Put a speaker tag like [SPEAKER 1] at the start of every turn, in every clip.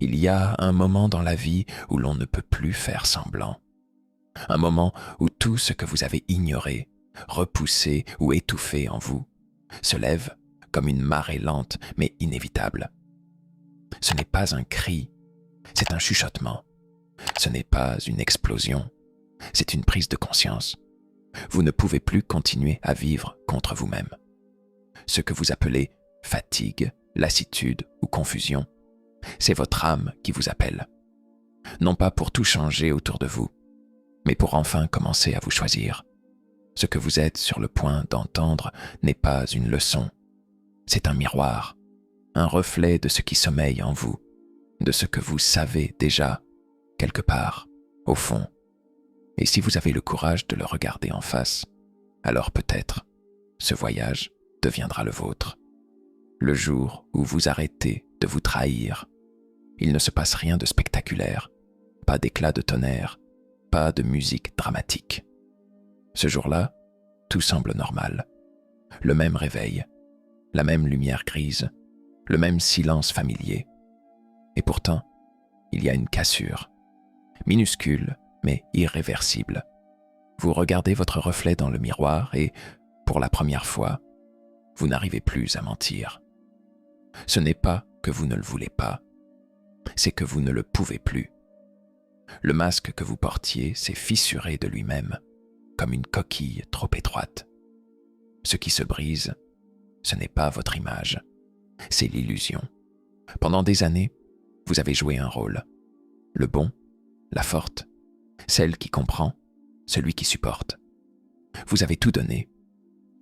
[SPEAKER 1] Il y a un moment dans la vie où l'on ne peut plus faire semblant. Un moment où tout ce que vous avez ignoré, repoussé ou étouffé en vous se lève comme une marée lente mais inévitable. Ce n'est pas un cri, c'est un chuchotement. Ce n'est pas une explosion, c'est une prise de conscience. Vous ne pouvez plus continuer à vivre contre vous-même. Ce que vous appelez fatigue, lassitude ou confusion, c'est votre âme qui vous appelle. Non pas pour tout changer autour de vous, mais pour enfin commencer à vous choisir. Ce que vous êtes sur le point d'entendre n'est pas une leçon, c'est un miroir, un reflet de ce qui sommeille en vous, de ce que vous savez déjà, quelque part, au fond. Et si vous avez le courage de le regarder en face, alors peut-être, ce voyage deviendra le vôtre. Le jour où vous arrêtez de vous trahir, il ne se passe rien de spectaculaire, pas d'éclat de tonnerre, pas de musique dramatique. Ce jour-là, tout semble normal. Le même réveil, la même lumière grise, le même silence familier. Et pourtant, il y a une cassure, minuscule mais irréversible. Vous regardez votre reflet dans le miroir et, pour la première fois, vous n'arrivez plus à mentir. Ce n'est pas que vous ne le voulez pas, c'est que vous ne le pouvez plus. Le masque que vous portiez s'est fissuré de lui-même, comme une coquille trop étroite. Ce qui se brise, ce n'est pas votre image, c'est l'illusion. Pendant des années, vous avez joué un rôle. Le bon, la forte, celle qui comprend, celui qui supporte. Vous avez tout donné,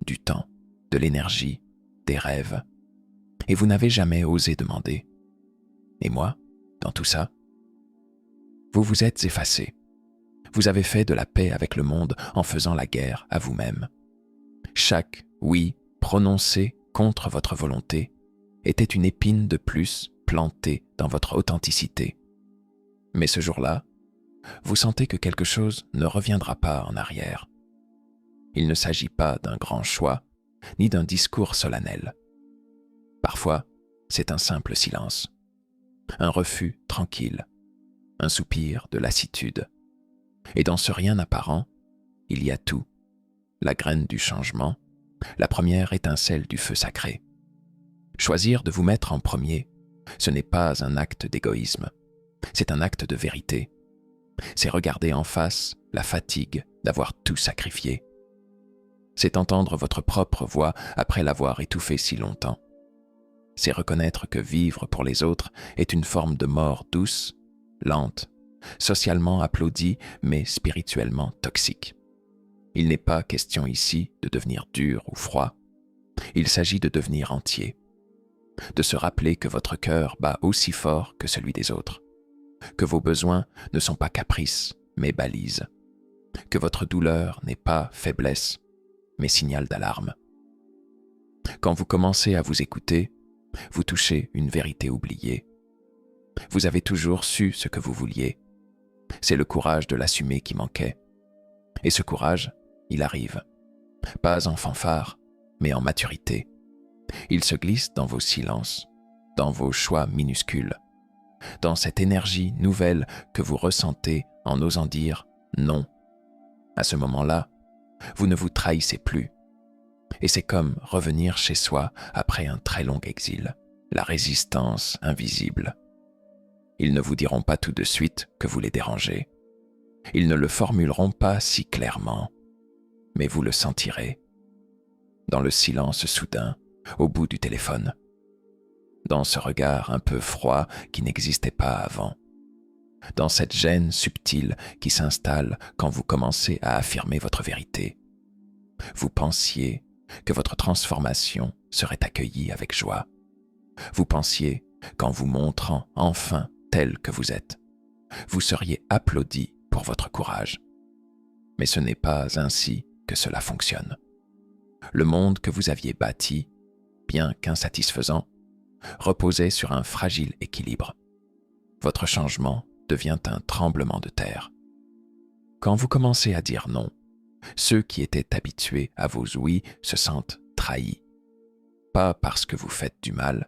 [SPEAKER 1] du temps, de l'énergie, des rêves, et vous n'avez jamais osé demander. Et moi, dans tout ça, vous vous êtes effacé. Vous avez fait de la paix avec le monde en faisant la guerre à vous-même. Chaque oui prononcé contre votre volonté était une épine de plus plantée dans votre authenticité. Mais ce jour-là, vous sentez que quelque chose ne reviendra pas en arrière. Il ne s'agit pas d'un grand choix, ni d'un discours solennel. Parfois, c'est un simple silence, un refus tranquille, un soupir de lassitude. Et dans ce rien apparent, il y a tout, la graine du changement, la première étincelle du feu sacré. Choisir de vous mettre en premier, ce n'est pas un acte d'égoïsme, c'est un acte de vérité. C'est regarder en face la fatigue d'avoir tout sacrifié. C'est entendre votre propre voix après l'avoir étouffée si longtemps. C'est reconnaître que vivre pour les autres est une forme de mort douce, lente, socialement applaudie, mais spirituellement toxique. Il n'est pas question ici de devenir dur ou froid. Il s'agit de devenir entier, de se rappeler que votre cœur bat aussi fort que celui des autres, que vos besoins ne sont pas caprices, mais balises, que votre douleur n'est pas faiblesse, mais signal d'alarme. Quand vous commencez à vous écouter, vous touchez une vérité oubliée. Vous avez toujours su ce que vous vouliez. C'est le courage de l'assumer qui manquait. Et ce courage, il arrive. Pas en fanfare, mais en maturité. Il se glisse dans vos silences, dans vos choix minuscules, dans cette énergie nouvelle que vous ressentez en osant dire non. À ce moment-là, vous ne vous trahissez plus. Et c'est comme revenir chez soi après un très long exil, la résistance invisible. Ils ne vous diront pas tout de suite que vous les dérangez. Ils ne le formuleront pas si clairement, mais vous le sentirez. Dans le silence soudain, au bout du téléphone. Dans ce regard un peu froid qui n'existait pas avant. Dans cette gêne subtile qui s'installe quand vous commencez à affirmer votre vérité. Vous pensiez que votre transformation serait accueillie avec joie. Vous pensiez qu'en vous montrant enfin tel que vous êtes, vous seriez applaudi pour votre courage. Mais ce n'est pas ainsi que cela fonctionne. Le monde que vous aviez bâti, bien qu'insatisfaisant, reposait sur un fragile équilibre. Votre changement devient un tremblement de terre. Quand vous commencez à dire non, ceux qui étaient habitués à vos oui se sentent trahis. Pas parce que vous faites du mal,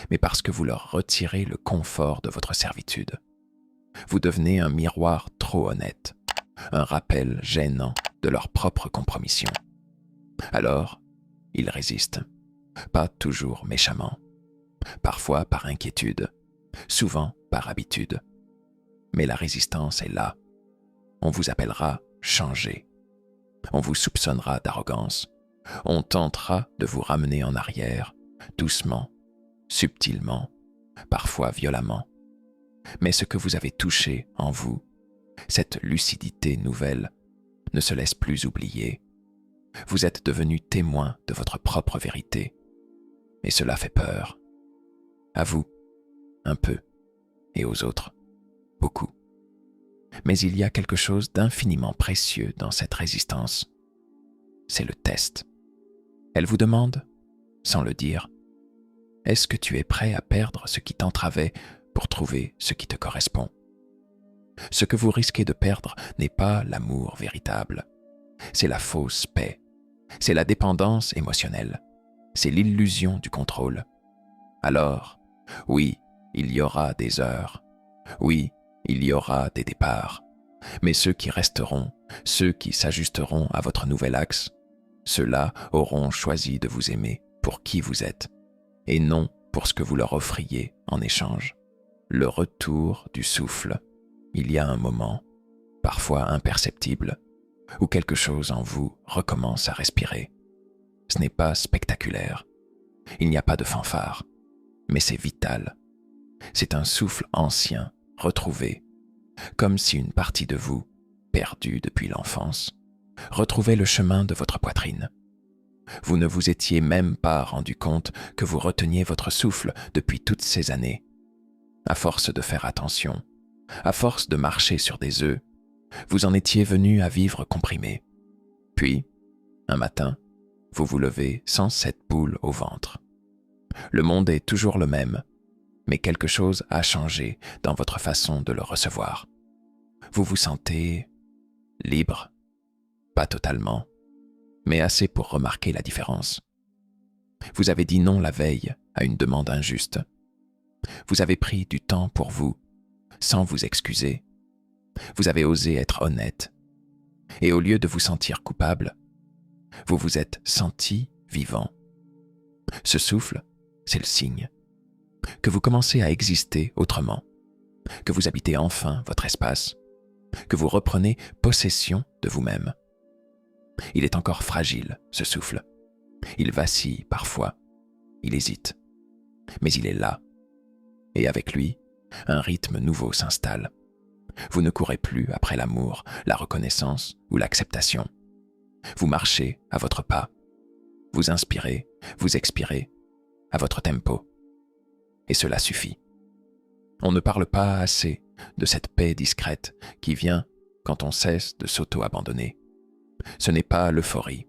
[SPEAKER 1] mais parce que vous leur retirez le confort de votre servitude. Vous devenez un miroir trop honnête, un rappel gênant de leur propre compromission. Alors, ils résistent, pas toujours méchamment, parfois par inquiétude, souvent par habitude. Mais la résistance est là. On vous appellera changer. On vous soupçonnera d'arrogance. On tentera de vous ramener en arrière, doucement, subtilement, parfois violemment. Mais ce que vous avez touché en vous, cette lucidité nouvelle, ne se laisse plus oublier. Vous êtes devenu témoin de votre propre vérité. Et cela fait peur. À vous, un peu, et aux autres, beaucoup. Mais il y a quelque chose d'infiniment précieux dans cette résistance. C'est le test. Elle vous demande, sans le dire, est-ce que tu es prêt à perdre ce qui t'entravait pour trouver ce qui te correspond? Ce que vous risquez de perdre n'est pas l'amour véritable. C'est la fausse paix. C'est la dépendance émotionnelle. C'est l'illusion du contrôle. Alors, oui, il y aura des heures. Oui, il y aura des départs. Mais ceux qui resteront, ceux qui s'ajusteront à votre nouvel axe, ceux-là auront choisi de vous aimer pour qui vous êtes, et non pour ce que vous leur offriez en échange. Le retour du souffle. Il y a un moment, parfois imperceptible, où quelque chose en vous recommence à respirer. Ce n'est pas spectaculaire. Il n'y a pas de fanfare, mais c'est vital. C'est un souffle ancien, retrouvé, comme si une partie de vous, perdue depuis l'enfance, retrouvait le chemin de votre poitrine. Vous ne vous étiez même pas rendu compte que vous reteniez votre souffle depuis toutes ces années. À force de faire attention, à force de marcher sur des œufs, vous en étiez venu à vivre comprimé. Puis, un matin, vous vous levez sans cette boule au ventre. Le monde est toujours le même, mais quelque chose a changé dans votre façon de le recevoir. Vous vous sentez libre, pas totalement, mais assez pour remarquer la différence. Vous avez dit non la veille à une demande injuste. Vous avez pris du temps pour vous, sans vous excuser. Vous avez osé être honnête. Et au lieu de vous sentir coupable, vous vous êtes senti vivant. Ce souffle, c'est le signe que vous commencez à exister autrement, que vous habitez enfin votre espace, que vous reprenez possession de vous-même. Il est encore fragile, ce souffle. Il vacille parfois, il hésite, mais il est là. Et avec lui, un rythme nouveau s'installe. Vous ne courez plus après l'amour, la reconnaissance ou l'acceptation. Vous marchez à votre pas. Vous inspirez, vous expirez, à votre tempo. Et cela suffit. On ne parle pas assez de cette paix discrète qui vient quand on cesse de s'auto-abandonner. Ce n'est pas l'euphorie,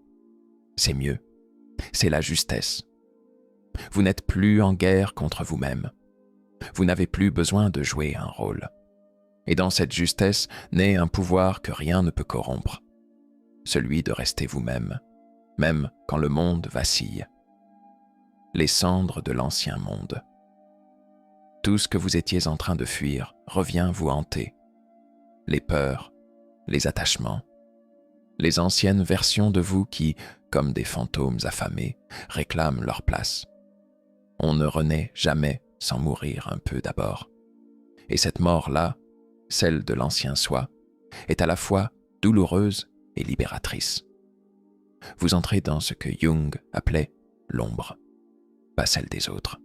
[SPEAKER 1] c'est mieux, c'est la justesse. Vous n'êtes plus en guerre contre vous-même. Vous n'avez plus besoin de jouer un rôle. Et dans cette justesse naît un pouvoir que rien ne peut corrompre, celui de rester vous-même, même quand le monde vacille. Les cendres de l'ancien monde. Tout ce que vous étiez en train de fuir revient vous hanter. Les peurs, les attachements, les anciennes versions de vous qui, comme des fantômes affamés, réclament leur place. On ne renaît jamais sans mourir un peu d'abord. Et cette mort-là, celle de l'ancien soi, est à la fois douloureuse et libératrice. Vous entrez dans ce que Jung appelait l'ombre, pas celle des autres,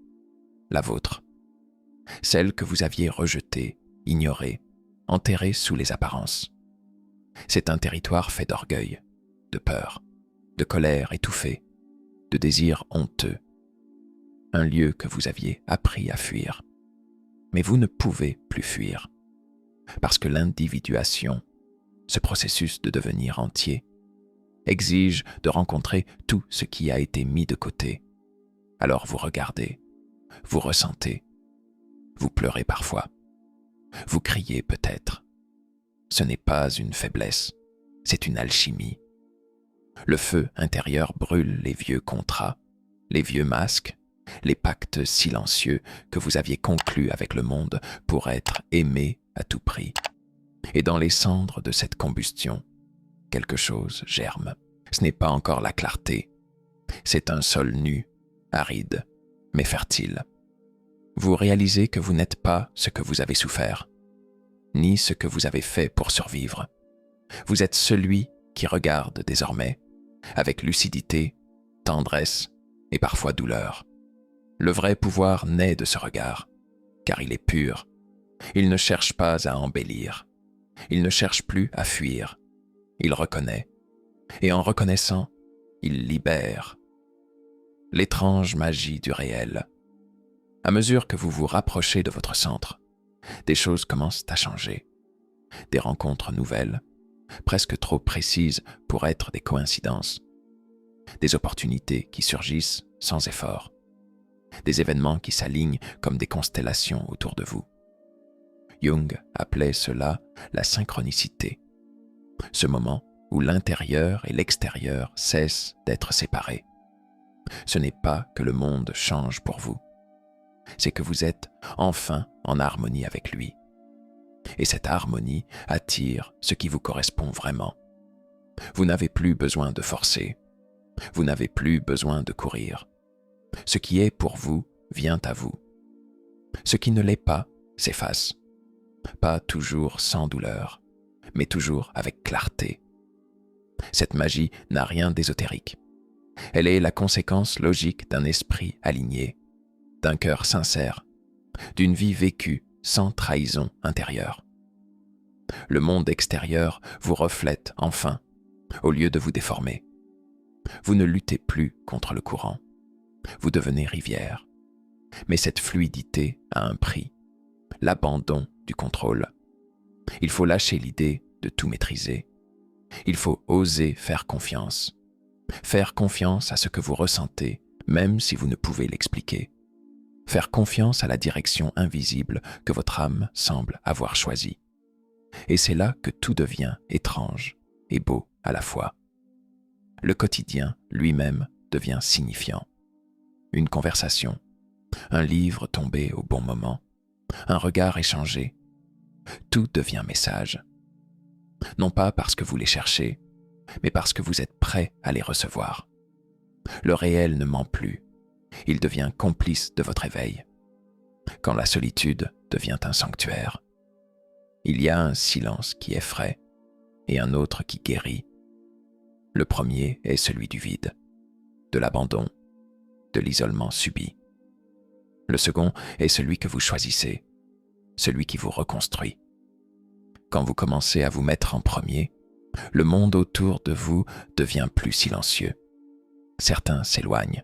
[SPEAKER 1] la vôtre, celle que vous aviez rejetée, ignorée, enterrée sous les apparences. C'est un territoire fait d'orgueil, de peur, de colère étouffée, de désir honteux, un lieu que vous aviez appris à fuir. Mais vous ne pouvez plus fuir, parce que l'individuation, ce processus de devenir entier, exige de rencontrer tout ce qui a été mis de côté. Alors vous regardez, vous ressentez, vous pleurez parfois, vous criez peut-être. Ce n'est pas une faiblesse, c'est une alchimie. Le feu intérieur brûle les vieux contrats, les vieux masques, les pactes silencieux que vous aviez conclus avec le monde pour être aimé à tout prix. Et dans les cendres de cette combustion, quelque chose germe. Ce n'est pas encore la clarté, c'est un sol nu, aride, mais fertile. Vous réalisez que vous n'êtes pas ce que vous avez souffert, ni ce que vous avez fait pour survivre. Vous êtes celui qui regarde désormais, avec lucidité, tendresse et parfois douleur. Le vrai pouvoir naît de ce regard, car il est pur. Il ne cherche pas à embellir. Il ne cherche plus à fuir. Il reconnaît. Et en reconnaissant, il libère. L'étrange magie du réel. À mesure que vous vous rapprochez de votre centre, des choses commencent à changer. Des rencontres nouvelles, presque trop précises pour être des coïncidences. Des opportunités qui surgissent sans effort. Des événements qui s'alignent comme des constellations autour de vous. Jung appelait cela la synchronicité. Ce moment où l'intérieur et l'extérieur cessent d'être séparés. Ce n'est pas que le monde change pour vous, c'est que vous êtes enfin en harmonie avec lui. Et cette harmonie attire ce qui vous correspond vraiment. Vous n'avez plus besoin de forcer, vous n'avez plus besoin de courir. Ce qui est pour vous vient à vous. Ce qui ne l'est pas s'efface. Pas toujours sans douleur, mais toujours avec clarté. Cette magie n'a rien d'ésotérique. Elle est la conséquence logique d'un esprit aligné, d'un cœur sincère, d'une vie vécue sans trahison intérieure. Le monde extérieur vous reflète enfin, au lieu de vous déformer. Vous ne luttez plus contre le courant. Vous devenez rivière. Mais cette fluidité a un prix, l'abandon du contrôle. Il faut lâcher l'idée de tout maîtriser. Il faut oser faire confiance. Faire confiance à ce que vous ressentez, même si vous ne pouvez l'expliquer. Faire confiance à la direction invisible que votre âme semble avoir choisie. Et c'est là que tout devient étrange et beau à la fois. Le quotidien lui-même devient signifiant. Une conversation, un livre tombé au bon moment, un regard échangé, tout devient message. Non pas parce que vous les cherchez, mais parce que vous êtes prêt à les recevoir. Le réel ne ment plus, il devient complice de votre éveil. Quand la solitude devient un sanctuaire, il y a un silence qui effraie et un autre qui guérit. Le premier est celui du vide, de l'abandon, de l'isolement subi. Le second est celui que vous choisissez, celui qui vous reconstruit. Quand vous commencez à vous mettre en premier, le monde autour de vous devient plus silencieux. Certains s'éloignent,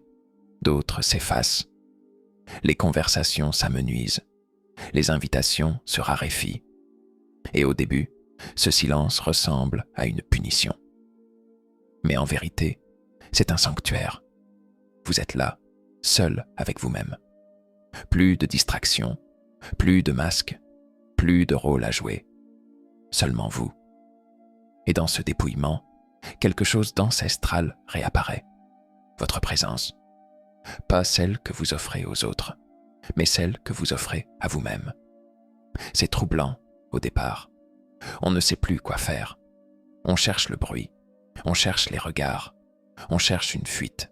[SPEAKER 1] d'autres s'effacent. Les conversations s'amenuisent, les invitations se raréfient. Et au début, ce silence ressemble à une punition. Mais en vérité, c'est un sanctuaire. Vous êtes là, seul avec vous-même. Plus de distractions, plus de masques, plus de rôle à jouer. Seulement vous. Et dans ce dépouillement, quelque chose d'ancestral réapparaît. Votre présence. Pas celle que vous offrez aux autres, mais celle que vous offrez à vous-même. C'est troublant au départ. On ne sait plus quoi faire. On cherche le bruit, on cherche les regards, on cherche une fuite.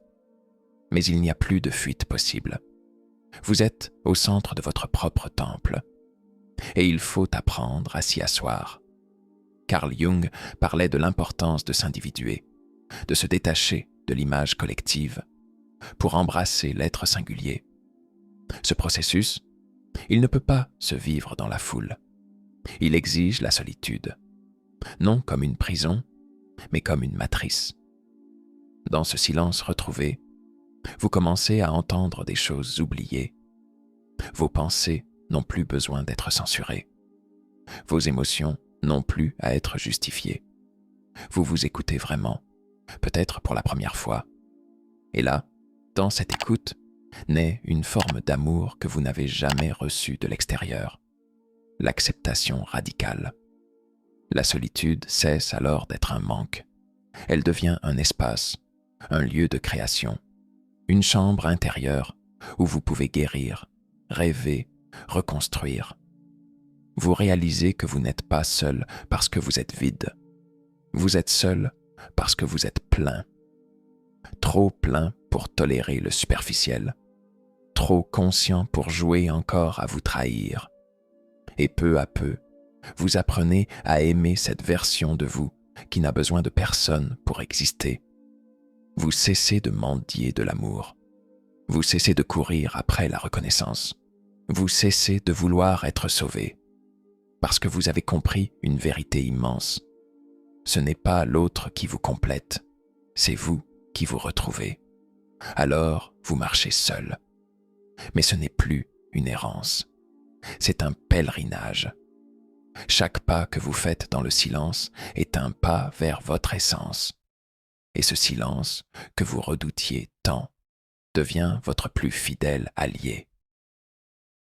[SPEAKER 1] Mais il n'y a plus de fuite possible. Vous êtes au centre de votre propre temple. Et il faut apprendre à s'y asseoir. Carl Jung parlait de l'importance de s'individuer, de se détacher de l'image collective, pour embrasser l'être singulier. Ce processus, il ne peut pas se vivre dans la foule. Il exige la solitude, non comme une prison, mais comme une matrice. Dans ce silence retrouvé, vous commencez à entendre des choses oubliées. Vos pensées n'ont plus besoin d'être censurées. Vos émotions n'ont plus à être justifiées. Vous vous écoutez vraiment, peut-être pour la première fois. Et là, dans cette écoute, naît une forme d'amour que vous n'avez jamais reçue de l'extérieur. L'acceptation radicale. La solitude cesse alors d'être un manque. Elle devient un espace, un lieu de création, une chambre intérieure où vous pouvez guérir, rêver, reconstruire. Vous réalisez que vous n'êtes pas seul parce que vous êtes vide. Vous êtes seul parce que vous êtes plein. Trop plein pour tolérer le superficiel. Trop conscient pour jouer encore à vous trahir. Et peu à peu, vous apprenez à aimer cette version de vous qui n'a besoin de personne pour exister. Vous cessez de mendier de l'amour. Vous cessez de courir après la reconnaissance. Vous cessez de vouloir être sauvé. Parce que vous avez compris une vérité immense. Ce n'est pas l'autre qui vous complète, c'est vous qui vous retrouvez. Alors, vous marchez seul. Mais ce n'est plus une errance. C'est un pèlerinage. Chaque pas que vous faites dans le silence est un pas vers votre essence. Et ce silence, que vous redoutiez tant, devient votre plus fidèle allié.